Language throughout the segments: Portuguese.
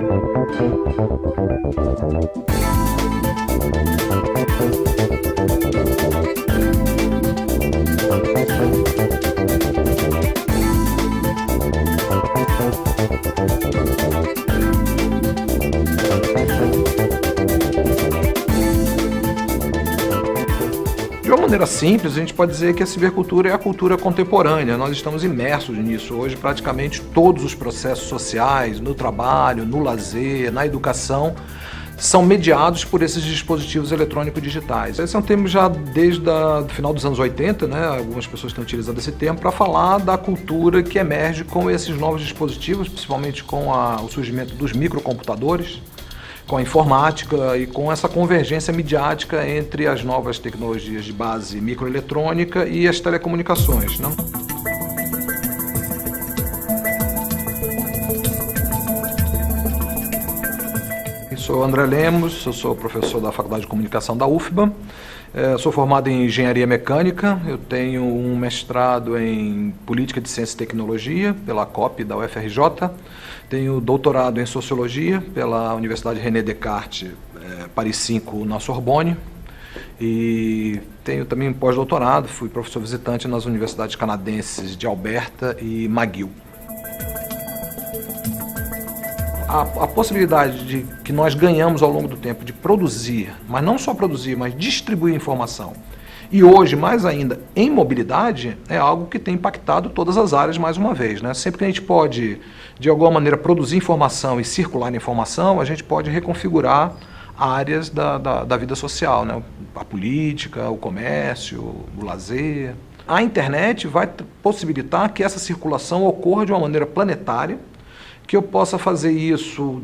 De uma maneira simples, a gente pode dizer que a cibercultura é a cultura contemporânea. Nós estamos imersos nisso. Hoje, praticamente todos os processos sociais, no trabalho, no lazer, na educação, são mediados por esses dispositivos eletrônicos digitais. Esse é um termo já desde o final dos anos 80, né? Algumas pessoas têm utilizado esse termo para falar da cultura que emerge com esses novos dispositivos, principalmente com o surgimento dos microcomputadores, com a informática e com essa convergência midiática entre as novas tecnologias de base microeletrônica e as telecomunicações, né? Eu sou André Lemos, eu sou professor da Faculdade de Comunicação da UFBA, sou formado em Engenharia Mecânica, eu tenho um mestrado em Política de Ciência e Tecnologia pela COP da UFRJ, tenho doutorado em Sociologia pela Universidade René Descartes, Paris 5, na Sorbonne, e tenho também um pós-doutorado, fui professor visitante nas universidades canadenses de Alberta e McGill. A possibilidade de que nós ganhamos ao longo do tempo de produzir, mas não só produzir, mas distribuir informação, e hoje, mais ainda, em mobilidade, é algo que tem impactado todas as áreas mais uma vez, né? Sempre que a gente pode, de alguma maneira, produzir informação e circular informação, a gente pode reconfigurar áreas da vida social, né? A política, o comércio, o lazer. A internet vai possibilitar que essa circulação ocorra de uma maneira planetária, que eu possa fazer isso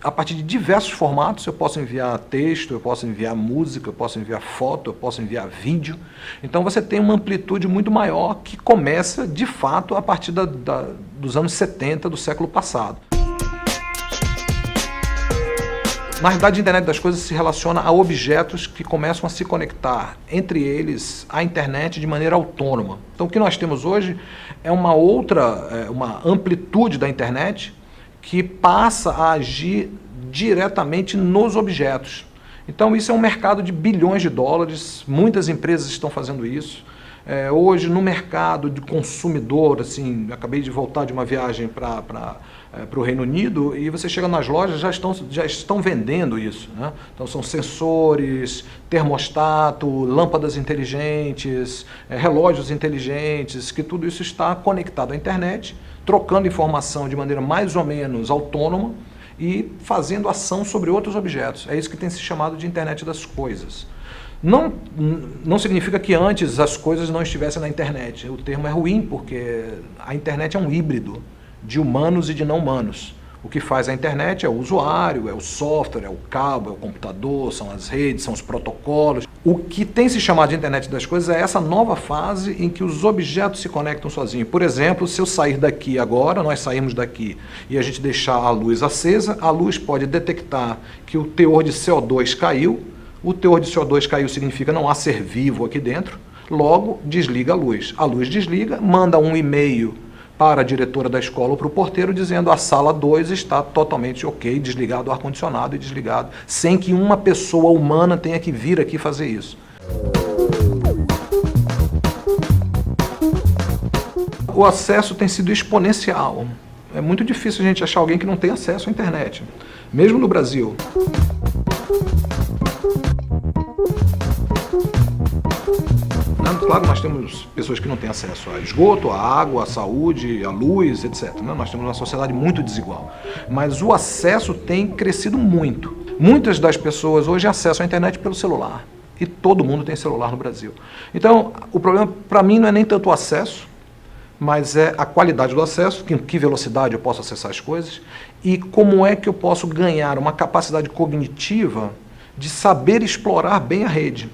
a partir de diversos formatos. Eu posso enviar texto, eu posso enviar música, eu posso enviar foto, eu posso enviar vídeo. Então você tem uma amplitude muito maior que começa, de fato, a partir dos anos 70 do século passado. Na realidade, a internet das coisas se relaciona a objetos que começam a se conectar entre eles à internet de maneira autônoma. Então o que nós temos hoje é uma amplitude da internet que passa a agir diretamente nos objetos. Então isso é um mercado de bilhões de dólares, muitas empresas estão fazendo isso. Hoje no mercado de consumidor, assim, acabei de voltar de uma viagem para o Reino Unido e você chega nas lojas, já estão vendendo isso, né? Então são sensores, termostato, lâmpadas inteligentes, relógios inteligentes, que tudo isso está conectado à internet, trocando informação de maneira mais ou menos autônoma e fazendo ação sobre outros objetos. É isso que tem se chamado de internet das coisas. Não significa que antes as coisas não estivessem na internet. O termo é ruim porque a internet é um híbrido de humanos e de não humanos. O que faz a internet é o usuário, é o software, é o cabo, é o computador, são as redes, são os protocolos. O que tem se chamado de internet das coisas é essa nova fase em que os objetos se conectam sozinhos. Por exemplo, se eu sair daqui agora, nós sairmos daqui e a gente deixar a luz acesa, a luz pode detectar que o teor de CO2 caiu. O teor de CO2 caiu significa não há ser vivo aqui dentro, logo desliga a luz desliga, manda um e-mail para a diretora da escola ou para o porteiro dizendo a sala 2 está totalmente ok, desligado o ar-condicionado e desligado, sem que uma pessoa humana tenha que vir aqui fazer isso. O acesso tem sido exponencial. É muito difícil a gente achar alguém que não tem acesso à internet, mesmo no Brasil. Claro, nós temos pessoas que não têm acesso a esgoto, a água, a saúde, a luz, etc. Nós temos uma sociedade muito desigual. Mas o acesso tem crescido muito. Muitas das pessoas hoje acessam a internet pelo celular. E todo mundo tem celular no Brasil. Então, o problema para mim não é nem tanto o acesso, mas é a qualidade do acesso, que velocidade eu posso acessar as coisas, e como é que eu posso ganhar uma capacidade cognitiva de saber explorar bem a rede.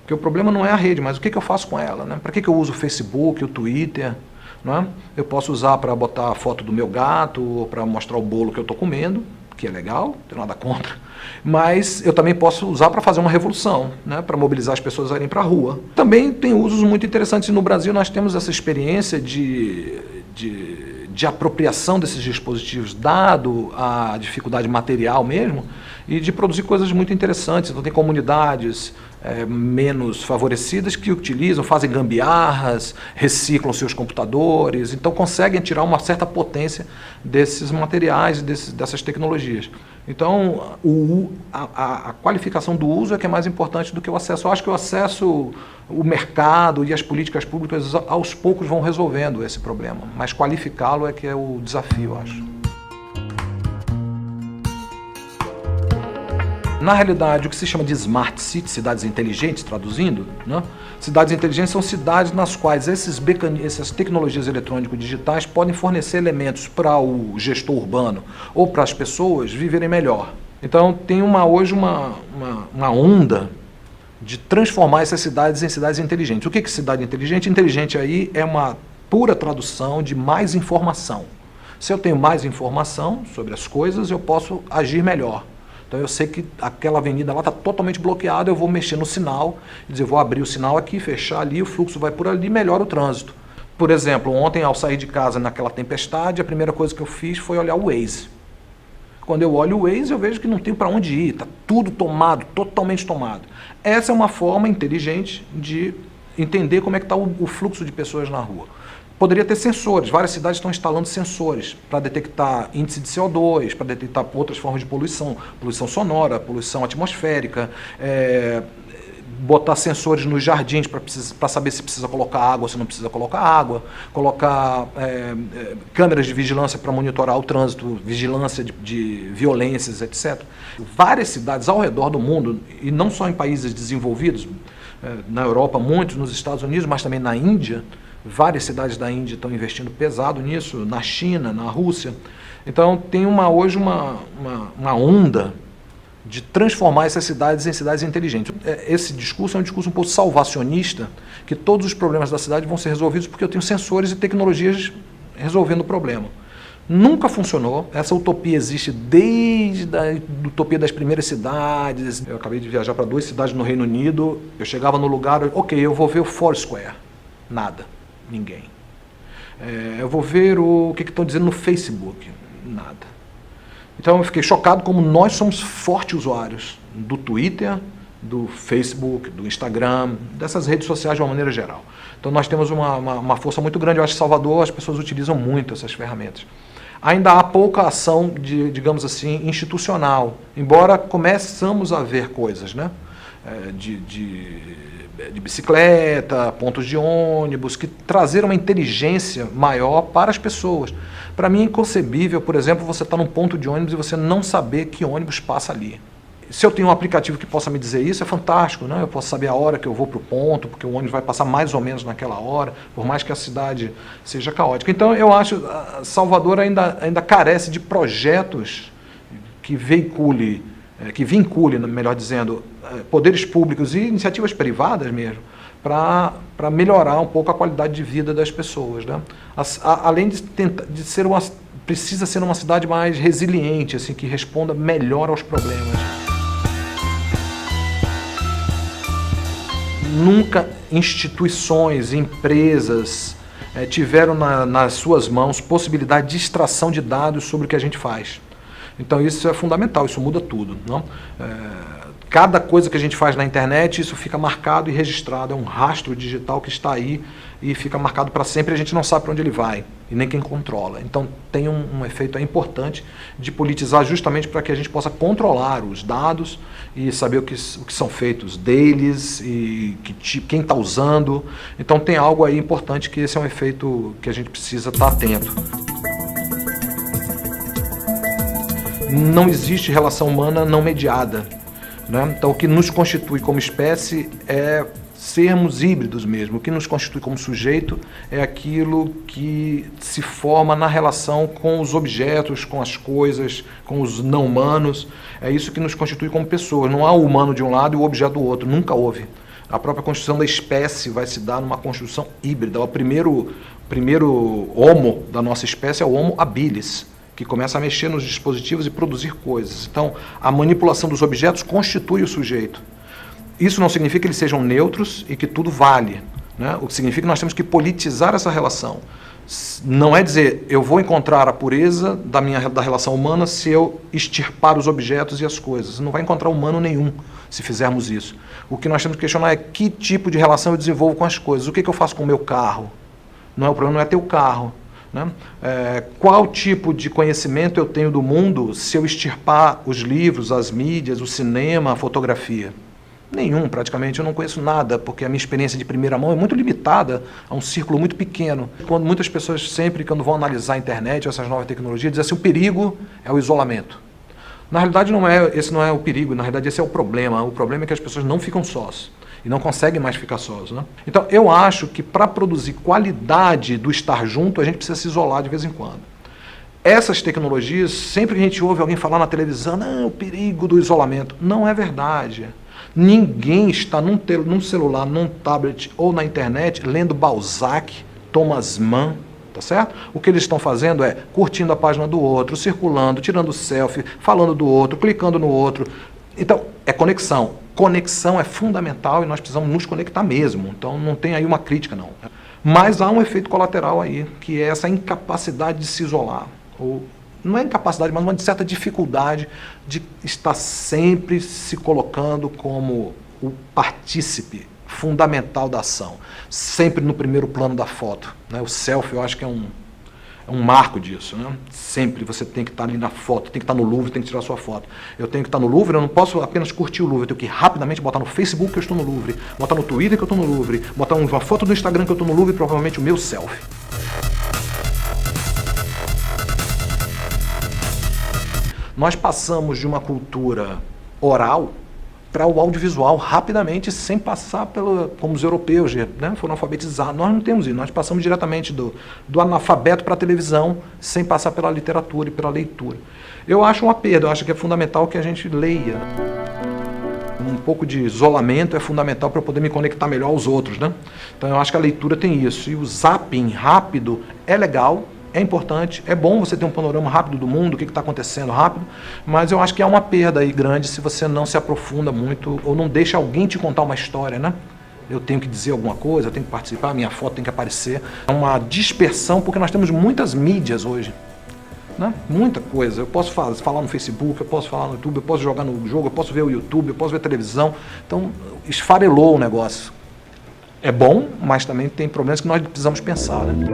Porque o problema não é a rede, mas o que eu faço com ela, né? Para que eu uso o Facebook, o Twitter? Né? Eu posso usar para botar a foto do meu gato, ou para mostrar o bolo que eu estou comendo, que é legal, não tenho nada contra. Mas eu também posso usar para fazer uma revolução, né? Para mobilizar as pessoas a irem para a rua. Também tem usos muito interessantes. No Brasil nós temos essa experiência de de apropriação desses dispositivos, dado a dificuldade material mesmo, e de produzir coisas muito interessantes. Então tem comunidades menos favorecidas que utilizam, fazem gambiarras, reciclam seus computadores, então conseguem tirar uma certa potência desses materiais e dessas tecnologias. Então a qualificação do uso é que é mais importante do que o acesso. Eu acho que o acesso, o mercado e as políticas públicas aos poucos vão resolvendo esse problema, mas qualificá-lo é que é o desafio, eu acho. Na realidade, o que se chama de Smart Cities, cidades inteligentes, traduzindo, né? Cidades inteligentes são cidades nas quais essas tecnologias eletrônico-digitais podem fornecer elementos para o gestor urbano ou para as pessoas viverem melhor. Então, tem hoje uma onda de transformar essas cidades em cidades inteligentes. O que é cidade inteligente? Inteligente aí é uma pura tradução de mais informação. Se eu tenho mais informação sobre as coisas, eu posso agir melhor. Então eu sei que aquela avenida lá está totalmente bloqueada, eu vou mexer no sinal, e dizer, vou abrir o sinal aqui, fechar ali, o fluxo vai por ali, melhora o trânsito. Por exemplo, ontem ao sair de casa naquela tempestade, a primeira coisa que eu fiz foi olhar o Waze. Quando eu olho o Waze, eu vejo que não tem para onde ir, está tudo tomado, totalmente tomado. Essa é uma forma inteligente de entender como é que está o fluxo de pessoas na rua. Poderia ter sensores, várias cidades estão instalando sensores para detectar índice de CO2, para detectar outras formas de poluição, poluição sonora, poluição atmosférica, botar sensores nos jardins para saber se precisa colocar água ou se não precisa colocar água, colocar câmeras de vigilância para monitorar o trânsito, vigilância de violências, etc. Várias cidades ao redor do mundo, e não só em países desenvolvidos, na Europa muitos, nos Estados Unidos, mas também na Índia, várias cidades da Índia estão investindo pesado nisso, na China, na Rússia. Então tem hoje uma onda de transformar essas cidades em cidades inteligentes. Esse discurso é um discurso um pouco salvacionista, que todos os problemas da cidade vão ser resolvidos porque eu tenho sensores e tecnologias resolvendo o problema. Nunca funcionou. Essa utopia existe desde a utopia das primeiras cidades. Eu acabei de viajar para 2 cidades no Reino Unido, eu chegava no lugar, ok, eu vou ver o Foursquare. Nada. Ninguém. Eu vou ver o que estão dizendo no Facebook. Nada. Então eu fiquei chocado como nós somos fortes usuários do Twitter, do Facebook, do Instagram, dessas redes sociais de uma maneira geral. Então nós temos uma força muito grande. Eu acho que em Salvador as pessoas utilizam muito essas ferramentas. Ainda há pouca ação, digamos assim, institucional, embora começamos a ver coisas, né? De bicicleta, pontos de ônibus, que trazer uma inteligência maior para as pessoas. Para mim é inconcebível, por exemplo, você estar num ponto de ônibus e você não saber que ônibus passa ali. Se eu tenho um aplicativo que possa me dizer isso, é fantástico, né? Eu posso saber a hora que eu vou para o ponto, porque o ônibus vai passar mais ou menos naquela hora, por mais que a cidade seja caótica. Então eu acho que Salvador ainda carece de projetos que vincule, melhor dizendo, poderes públicos e iniciativas privadas mesmo, para melhorar um pouco a qualidade de vida das pessoas, né? Além de ser precisa ser uma cidade mais resiliente, assim, que responda melhor aos problemas. Nunca instituições, empresas tiveram nas suas mãos possibilidade de extração de dados sobre o que a gente faz. Então isso é fundamental, isso muda tudo, não? Cada coisa que a gente faz na internet, isso fica marcado e registrado, é um rastro digital que está aí e fica marcado para sempre, e a gente não sabe para onde ele vai, e nem quem controla. Então tem um efeito importante de politizar justamente para que a gente possa controlar os dados e saber o que são feitos deles e quem está usando. Então tem algo aí importante, que esse é um efeito que a gente precisa estar atento. Não existe relação humana não mediada, né? Então o que nos constitui como espécie é sermos híbridos mesmo. O que nos constitui como sujeito é aquilo que se forma na relação com os objetos, com as coisas, com os não humanos. É isso que nos constitui como pessoas. Não há o humano de um lado e o objeto do outro. Nunca houve. A própria constituição da espécie vai se dar numa construção híbrida. O primeiro homo da nossa espécie é o Homo habilis, que começa a mexer nos dispositivos e produzir coisas. Então, a manipulação dos objetos constitui o sujeito. Isso não significa que eles sejam neutros e que tudo vale, né? O que significa que nós temos que politizar essa relação. Não é dizer, eu vou encontrar a pureza da relação humana se eu extirpar os objetos e as coisas. Você não vai encontrar humano nenhum se fizermos isso. O que nós temos que questionar é que tipo de relação eu desenvolvo com as coisas. O que eu faço com o meu carro? O problema não é ter o carro. Né? Qual tipo de conhecimento eu tenho do mundo se eu extirpar os livros, as mídias, o cinema, a fotografia? Nenhum, praticamente. Eu não conheço nada, porque a minha experiência de primeira mão é muito limitada a um círculo muito pequeno. Quando muitas pessoas sempre, quando vão analisar a internet ou essas novas tecnologias, dizem assim, o perigo é o isolamento. Na realidade, esse não é o perigo, na realidade esse é o problema. O problema é que as pessoas não ficam sós e não conseguem mais ficar sós. Né? Então, eu acho que para produzir qualidade do estar junto, a gente precisa se isolar de vez em quando. Essas tecnologias, sempre que a gente ouve alguém falar na televisão, não, o perigo do isolamento, não é verdade. Ninguém está num celular, num tablet ou na internet lendo Balzac, Thomas Mann, tá certo? O que eles estão fazendo é curtindo a página do outro, circulando, tirando selfie, falando do outro, clicando no outro. Então, é conexão. Conexão é fundamental e nós precisamos nos conectar mesmo. Então, não tem aí uma crítica, não. Mas há um efeito colateral aí, que é essa incapacidade de se isolar. Ou não é incapacidade, mas uma certa dificuldade de estar sempre se colocando como o partícipe fundamental da ação, sempre no primeiro plano da foto. Né? O selfie, eu acho que é um marco disso. Né? Sempre você tem que estar ali na foto, tem que estar no Louvre, tem que tirar sua foto. Eu tenho que estar no Louvre, eu não posso apenas curtir o Louvre, eu tenho que rapidamente botar no Facebook que eu estou no Louvre, botar no Twitter que eu estou no Louvre, botar uma foto do Instagram que eu estou no Louvre e provavelmente o meu selfie. Nós passamos de uma cultura oral para o audiovisual rapidamente, sem passar como os europeus, né, foram alfabetizados. Nós não temos isso, nós passamos diretamente do analfabeto para a televisão, sem passar pela literatura e pela leitura. Eu acho uma perda, eu acho que é fundamental que a gente leia. Um pouco de isolamento é fundamental para eu poder me conectar melhor aos outros. Né? Então eu acho que a leitura tem isso. E o zapping rápido é legal, é importante, é bom você ter um panorama rápido do mundo, o que está acontecendo rápido, mas eu acho que há uma perda aí grande se você não se aprofunda muito ou não deixa alguém te contar uma história, né? Eu tenho que dizer alguma coisa, eu tenho que participar, minha foto tem que aparecer. É uma dispersão, porque nós temos muitas mídias hoje, né? Muita coisa. Eu posso falar no Facebook, eu posso falar no YouTube, eu posso jogar no jogo, eu posso ver o YouTube, eu posso ver televisão. Então, esfarelou o negócio. É bom, mas também tem problemas que nós precisamos pensar, né?